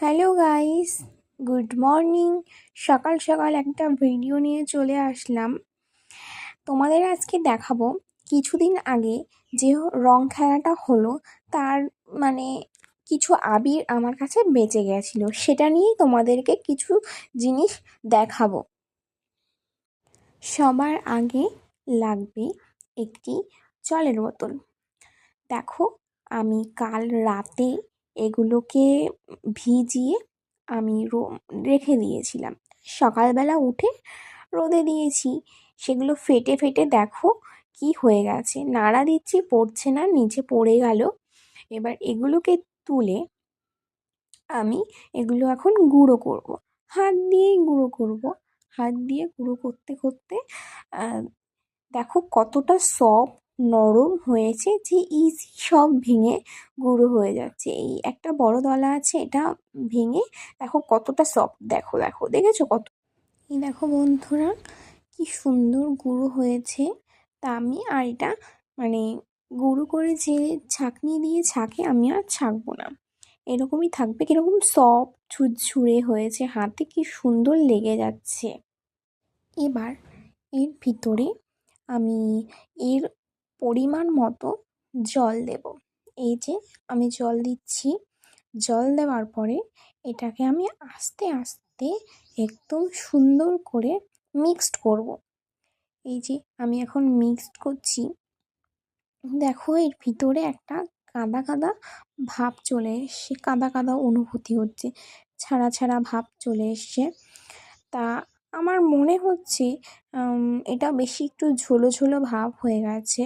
Hello guys, good morning. সকাল সকাল একটা ভিডিও নিয়ে চলে আসলাম। তোমাদের আজকে দেখাবো কিছুদিন আগে যে রং খেলাটা হলো, তার মানে কিছু আবির আমার কাছে বেঁচে গেছিলো, সেটা নিয়েই তোমাদেরকে কিছু জিনিস দেখাবো। সবার আগে লাগবে একটি জলের বোতল। দেখো, আমি কাল রাতে এগুলোকে ভিজিয়ে আমি রেখে দিয়েছিলাম। সকালবেলা উঠে রোদে দিয়েছি, সেগুলো ফেটে ফেটে দেখো কি হয়ে গেছে, নাড়া দিচ্ছি পড়ছে না, নিচে পড়ে গেল। এবার এগুলোকে তুলে আমি এগুলো এখন গুঁড়ো করব, হাত দিয়েই গুঁড়ো করব। হাত দিয়ে গুঁড়ো করতে করতে দেখো কতটা সফট নরম হয়েছে, যে ইজি সব ভেঙে গুঁড়ো হয়ে যাচ্ছে। এই একটা বড় দলা আছে, এটা ভেঙে দেখো কতটা সফট। দেখো দেখো দেখেছো কত? এই দেখো বন্ধুরা, কি সুন্দর গুঁড়ো হয়েছে। তা আমি আর এটা মানে গুঁড়ো করে যে ছাঁকনি দিয়ে ছাঁকে, আমি আর ছাঁকবো না, এরকমই থাকবে। কিরকম সফট ঝুরঝুরে হয়েছে, হাতে কি সুন্দর লেগে যাচ্ছে। এবার এর ভিতরে আমি এর পরিমাণ মতো জল দেব। এই যে আমি জল দিচ্ছি। জল দেওয়ার পরে এটাকে আমি আস্তে আস্তে একদম সুন্দর করে মিক্সড করব। এই যে আমি এখন মিক্সড করছি, দেখো এর ভিতরে একটা কাদা কাদা ভাব চলে এসছে, কাদা কাদা অনুভূতি হচ্ছে, ছাড়া ছাড়া ভাব চলে এসছে। তা আমার মনে হচ্ছে এটা বেশি একটু ঝোলো ঝোলো ভাব হয়ে গেছে।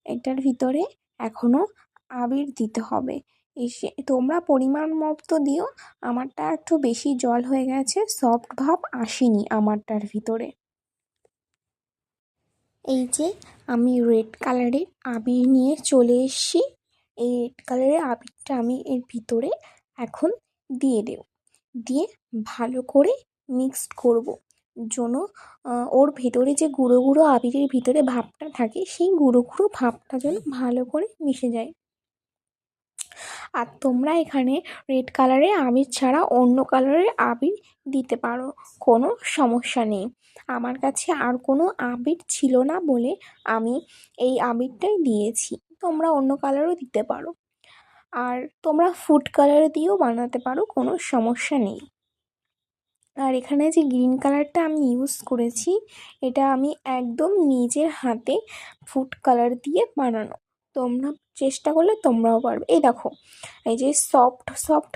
এটার ভিতরে এখনও আবির দিতে হবে। এসে তোমরা পরিমাণ মতো দিও, আমারটা একটু বেশি জল হয়ে গেছে, সফট ভাব আসেনি আমারটার ভিতরে। এই যে আমি রেড কালারের আবির নিয়ে চলে এসেছি। এই রেড কালারের আবিরটা আমি এর ভিতরে এখন দিয়ে দেব, দিয়ে ভালো করে মিক্সড করব, যেন ওর ভেতরে যে গুঁড়ো গুঁড়ো আবিরের ভিতরে ভাবটা থাকে, সেই গুঁড়ো গুঁড়ো ভাবটা যেন ভালো করে মিশে যায়। আর তোমরা এখানে রেড কালারের আবির ছাড়া অন্য কালারের আবির দিতে পারো, কোনো সমস্যা নেই। আমার কাছে আর কোনো আবির ছিল না বলে আমি এই আবিরটাই দিয়েছি, তোমরা অন্য কালারও দিতে পারো। আর তোমরা ফুড কালার দিয়েও বানাতে পারো, কোনো সমস্যা নেই। আর এখানে যে গ্রিন কালারটা আমি ইউজ করেছি, এটা আমি একদম নিজের হাতে ফুড কালার দিয়ে বানানো। তোমরা চেষ্টা করলে তোমরাও পারবে। এই দেখো, এই যে সফট সফট